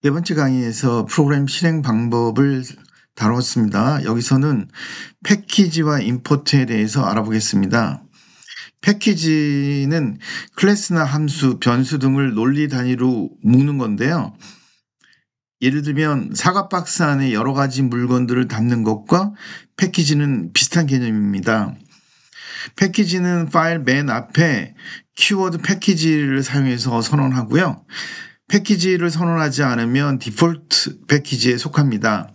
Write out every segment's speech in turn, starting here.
네 번째 강의에서 프로그램 실행 방법을 다뤘습니다. 여기서는 패키지와 임포트에 대해서 알아보겠습니다. 패키지는 클래스나 함수, 변수 등을 논리 단위로 묶는 건데요. 예를 들면 사과 박스 안에 여러 가지 물건들을 담는 것과 패키지는 비슷한 개념입니다. 패키지는 파일 맨 앞에 키워드 패키지를 사용해서 선언하고요. 패키지를 선언하지 않으면 디폴트 패키지에 속합니다.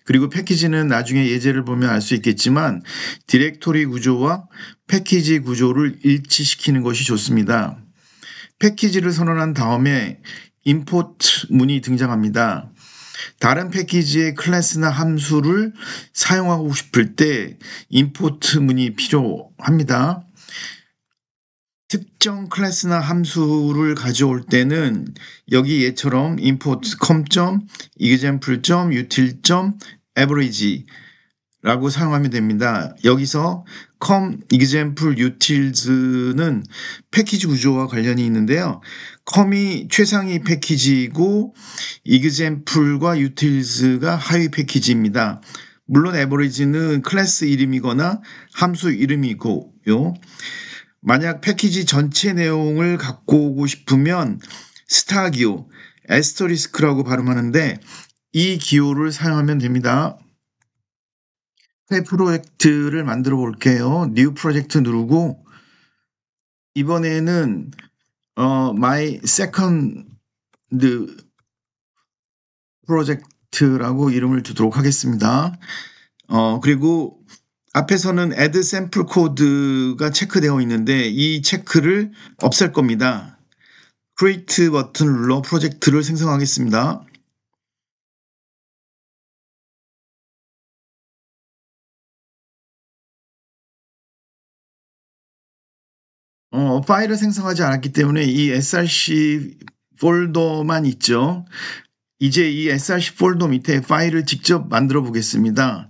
그리고 패키지는 나중에 예제를 보면 알 수 있겠지만 디렉토리 구조와 패키지 구조를 일치시키는 것이 좋습니다. 패키지를 선언한 다음에 임포트 문이 등장합니다. 다른 패키지의 클래스나 함수를 사용하고 싶을 때 임포트 문이 필요합니다. 특정 클래스나 함수를 가져올 때는 여기 얘처럼 import com.example.util.average 라고 사용하면 됩니다. 여기서 com.example.utils는 패키지 구조와 관련이 있는데요. com이 최상위 패키지이고 example과 utils가 하위 패키지입니다. 물론 average는 클래스 이름이거나 함수 이름이고요. 만약 패키지 전체 내용을 갖고 오고 싶으면 스타 기호, 에스터리스크라고 발음하는데 이 기호를 사용하면 됩니다. 새 프로젝트를 만들어 볼게요. New 프로젝트 누르고 이번에는 My Second 프로젝트라고 이름을 두도록 하겠습니다. 그리고 앞에서는 add sample code가 체크되어 있는데 이 체크를 없앨 겁니다. create 버튼을 눌러 프로젝트를 생성하겠습니다. 파일을 생성하지 않았기 때문에 이 src 폴더만 있죠. 이제 이 src 폴더 밑에 파일을 직접 만들어 보겠습니다.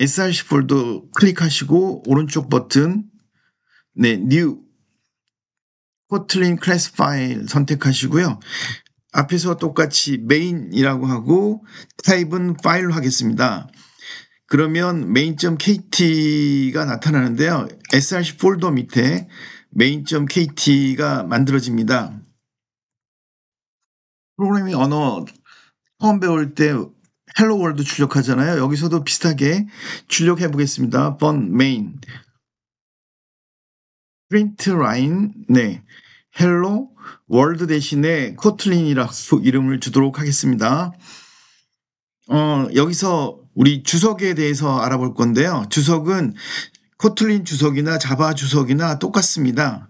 src 폴더 클릭하시고 오른쪽 버튼 New Kotlin 클래스 파일 선택하시고요. 앞에서 똑같이 main이라고 하고 타입은 파일로 하겠습니다. 그러면 main.kt가 나타나는데요. src 폴더 밑에 main.kt가 만들어집니다. 프로그래밍 언어 처음 배울 때 헬로 월드 출력하잖아요. 여기서도 비슷하게 출력해 보겠습니다. fun main print line 헬로 월드 대신에 코틀린이라고 이름을 주도록 하겠습니다. 여기서 우리 주석에 대해서 알아볼 건데요. 주석은 코틀린 주석이나 자바 주석이나 똑같습니다.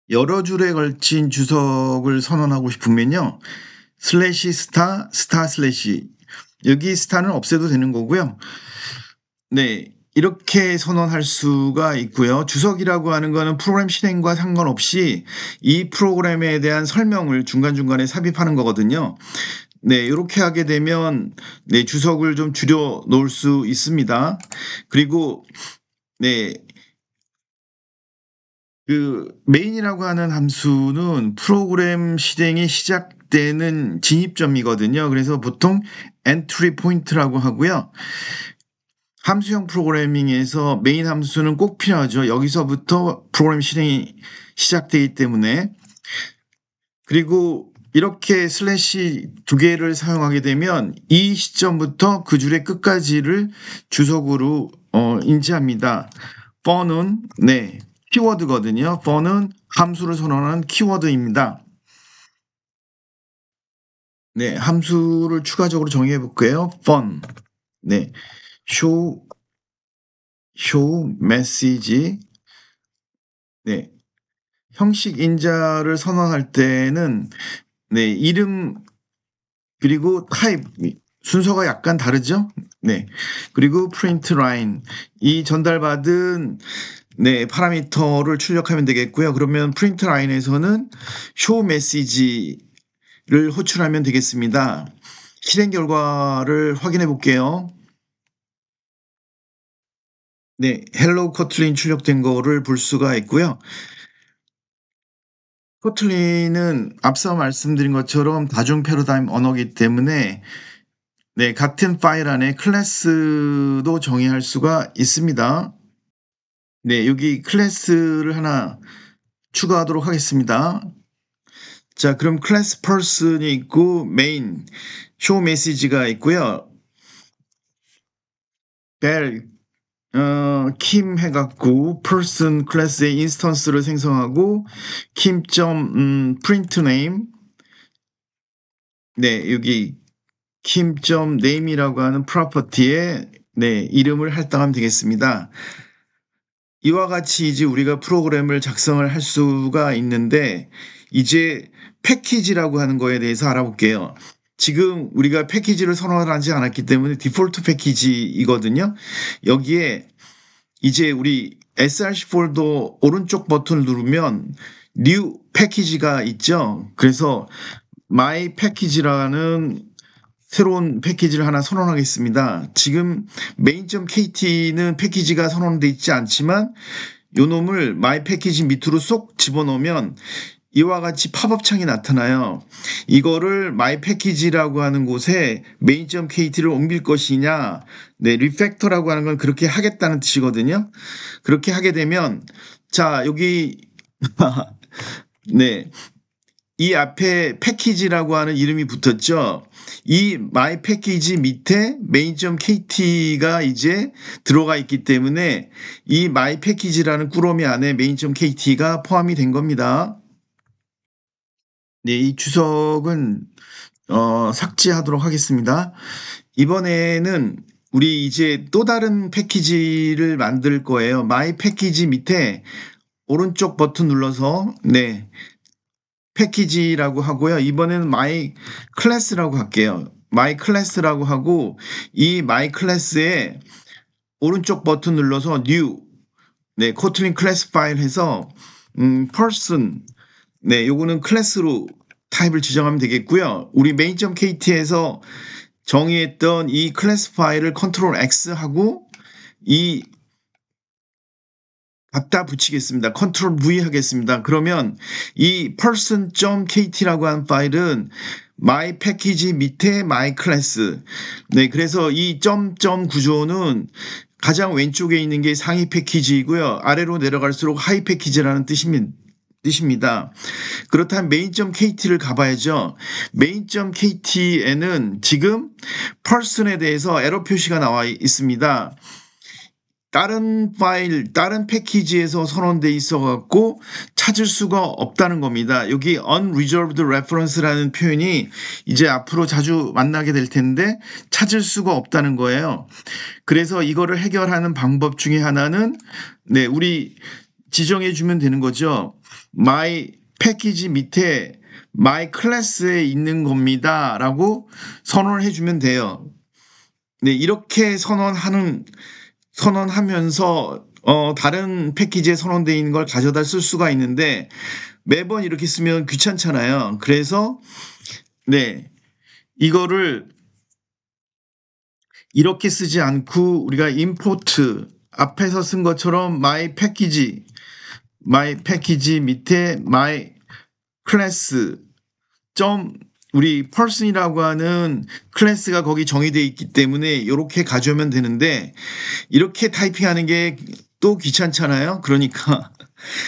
여러 줄에 걸친 주석을 선언하고 싶으면요. 슬래시 스타, 스타 슬래시. 여기 스타는 없애도 되는 거고요. 네. 이렇게 선언할 수가 있고요. 주석이라고 하는 거는 프로그램 실행과 상관없이 이 프로그램에 대한 설명을 중간중간에 삽입하는 거거든요. 네, 이렇게 하게 되면 네, 주석을 좀 줄여 놓을 수 있습니다. 그리고 네, 그 메인이라고 하는 함수는 프로그램 실행이 시작되는 진입점이거든요. 그래서 보통 엔트리 포인트라고 하고요. 함수형 프로그래밍에서 메인 함수는 꼭 필요하죠. 여기서부터 프로그램 실행이 시작되기 때문에. 그리고 이렇게 슬래시 두 개를 사용하게 되면 이 시점부터 그 줄의 끝까지를 주석으로 인지합니다. for는 키워드거든요. for는 함수를 선언하는 키워드입니다. 네, 함수를 추가적으로 정의해 볼게요. for show message 형식 인자를 선언할 때는 이름 그리고 타입 순서가 약간 다르죠? 그리고 print line 이 전달받은 파라미터를 출력하면 되겠고요. 그러면 print line에서는 show message를 호출하면 되겠습니다. 실행 결과를 확인해 볼게요. 헬로 코틀린 출력된 거를 볼 수가 있고요. 코틀린은 앞서 말씀드린 것처럼 다중 패러다임 언어이기 때문에 네, 같은 파일 안에 클래스도 정의할 수가 있습니다. 네, 여기 클래스를 하나 추가하도록 하겠습니다. 자, 그럼 클래스 person이 있고 메인 show message가 있고요. 벨 킴 해갖고 person 클래스의 인스턴스를 생성하고 print name 네, 여기 name이라고 하는 프로퍼티에 네, 이름을 할당하면 되겠습니다. 이와 같이 이제 우리가 프로그램을 작성을 할 수가 있는데 이제 패키지라고 하는 거에 대해서 알아볼게요. 지금 우리가 패키지를 선언하지 않았기 때문에 디폴트 패키지이거든요. 여기에 이제 우리 src 폴더 오른쪽 버튼을 누르면 new 패키지가 있죠. 그래서 my package라는 새로운 패키지를 하나 선언하겠습니다. 지금 main.kt는 패키지가 선언되어 있지 않지만 요 놈을 my 패키지 밑으로 쏙 집어넣으면 이와 같이 팝업 창이 나타나요. 이거를 my 패키지라고 하는 곳에 main.kt를 옮길 것이냐, 네, refactor라고 하는 건 그렇게 하겠다는 뜻이거든요. 그렇게 하게 되면, 자, 여기, 네, 이 앞에 패키지라고 하는 이름이 붙었죠. 이 my 패키지 밑에 main.kt가 이제 들어가 있기 때문에 이 my 패키지라는 꾸러미 안에 main.kt가 포함이 된 겁니다. 네, 이 주석은 삭제하도록 하겠습니다. 이번에는 우리 이제 또 다른 패키지를 만들 거예요. my 패키지 밑에 오른쪽 버튼 눌러서 네, 패키지라고 하고요. 이번에는 my class라고 할게요. my class라고 하고 이 my class에 오른쪽 버튼 눌러서 new 네, 코틀린 클래스 파일 해서 person 네, 요거는 클래스로 타입을 지정하면 되겠고요. 우리 main.kt에서 정의했던 이 클래스 파일을 컨트롤 X 하고 이 갖다 붙이겠습니다. 컨트롤 V 하겠습니다. 그러면 이 person.kt라고 하는 파일은 my 패키지 밑에 my class 네, 그래서 이 점점 구조는 가장 왼쪽에 있는 게 상위 패키지이고요. 아래로 내려갈수록 하위 패키지라는 뜻입니다. 그렇다면 main.kt를 가봐야죠. main.kt에는 지금 person에 대해서 에러 표시가 나와 있습니다. 다른 파일, 다른 패키지에서 선언돼 있어 갖고 찾을 수가 없다는 겁니다. 여기 unreserved reference라는 표현이 이제 앞으로 자주 만나게 될 텐데 찾을 수가 없다는 거예요. 그래서 이거를 해결하는 방법 중에 하나는 네, 우리 지정해 주면 되는 거죠. my 패키지 밑에 my class에 있는 겁니다. 라고 선언을 해주면 돼요. 네, 이렇게 선언하면서 다른 패키지에 선언되어 있는 걸 가져다 쓸 수가 있는데 매번 이렇게 쓰면 귀찮잖아요. 그래서 네, 이거를 이렇게 쓰지 않고 우리가 import 앞에서 쓴 것처럼 my 패키지 밑에 my class 우리 person이라고 하는 클래스가 거기 정의되어 있기 때문에 이렇게 가져오면 되는데 이렇게 타이핑하는 게 또 귀찮잖아요. 그러니까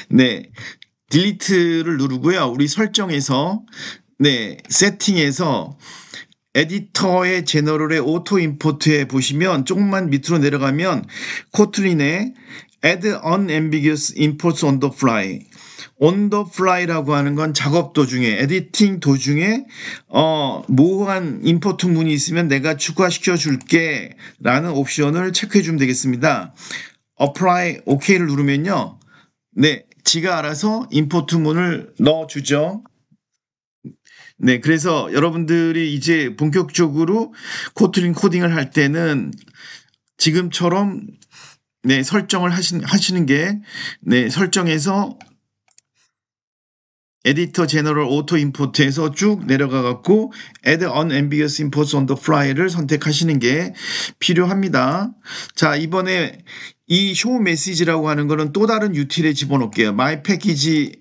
네, delete를 누르고요. 우리 설정에서 네, 세팅에서 에디터의 제너럴의 오토 임포트에 보시면 조금만 밑으로 내려가면 코틀린의 add unambiguous imports on the fly on the fly라고 하는 건 작업 도중에 에디팅 도중에 모호한 임포트 문이 있으면 내가 추가시켜 줄게 라는 옵션을 체크해 주면 되겠습니다. apply OK를 누르면요. 네, 지가 알아서 임포트 문을 넣어 주죠. 네, 그래서 여러분들이 이제 본격적으로 코틀린 코딩을 할 때는 지금처럼 네, 설정을 하시는 게 네, 설정에서 에디터 제너럴 오토 임포트에서 쭉 내려가 갖고 add unambiguous imports on the fly를 선택하시는 게 필요합니다. 자, 이번에 이 show message라고 하는 거는 또 다른 util에 집어넣을게요. my package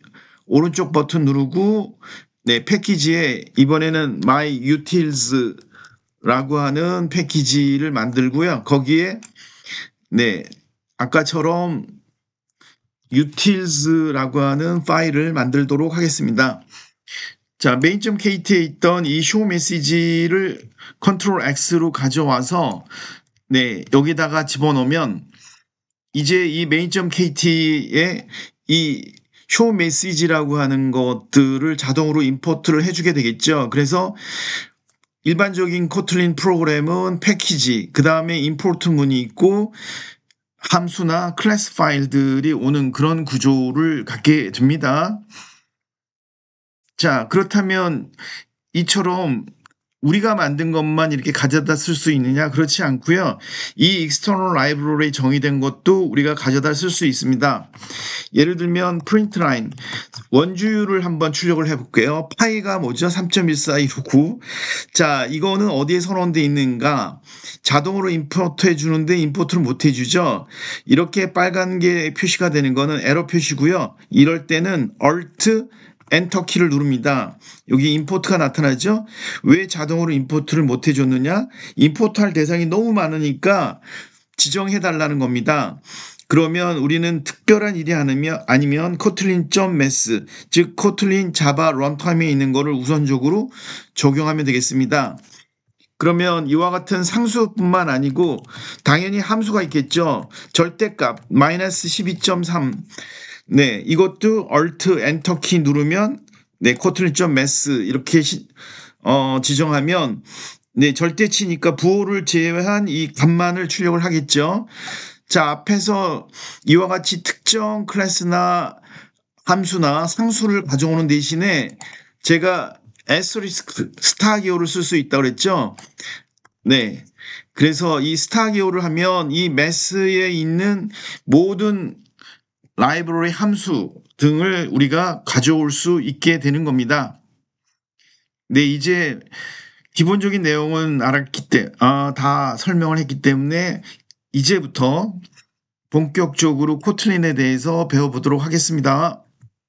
오른쪽 버튼 누르고 네, 패키지에 이번에는 My Utils라고 하는 패키지를 만들고요. 거기에 네, 아까처럼 utils라고 하는 파일을 만들도록 하겠습니다. 자, main.kt에 있던 이 show 메시지를 컨트롤 X로 가져와서 네, 여기다가 집어넣으면 이제 이 main.kt에 이 show 메시지라고 하는 것들을 자동으로 임포트를 해주게 되겠죠. 그래서 일반적인 코틀린 프로그램은 패키지, 그 다음에 임포트 문이 있고 함수나 클래스 파일들이 오는 그런 구조를 갖게 됩니다. 자, 그렇다면 이처럼 우리가 만든 것만 이렇게 가져다 쓸 수 있느냐? 그렇지 않고요. 이 external library에 정의된 것도 우리가 가져다 쓸 수 있습니다. 예를 들면 println 원주율을 한번 출력을 해볼게요. 파이가 뭐죠? 3.14269. 자, 이거는 어디에 선언되어 있는가? 자동으로 임포트 해주는데 임포트를 못 해주죠. 이렇게 빨간 게 표시가 되는 거는 에러 표시고요. 이럴 때는 Alt 엔터 키를 누릅니다. 여기 임포트가 나타나죠? 왜 자동으로 임포트를 못 해줬느냐? 임포트할 대상이 너무 많으니까 지정해달라는 겁니다. 그러면 우리는 특별한 일이 아니면 kotlin.mess, 즉 kotlin 자바 런타임에 있는 거를 우선적으로 적용하면 되겠습니다. 그러면 이와 같은 상수뿐만 아니고 당연히 함수가 있겠죠. 절대값 마이너스 12.3. 네, 이것도 Alt 엔터 키 누르면 네, kotlin.mess 이렇게 지정하면 네, 절대치니까 부호를 제외한 이 값만을 출력을 하겠죠. 자, 앞에서 이와 같이 특정 클래스나 함수나 상수를 가져오는 대신에 제가 asterisk 스타 기호를 쓸 수 있다고 그랬죠. 네. 그래서 이 스타 기호를 하면 이 메스에 있는 모든 라이브러리 함수 등을 우리가 가져올 수 있게 되는 겁니다. 네, 이제 기본적인 내용은 다 설명을 했기 때문에 이제부터 본격적으로 코틀린에 대해서 배워보도록 하겠습니다.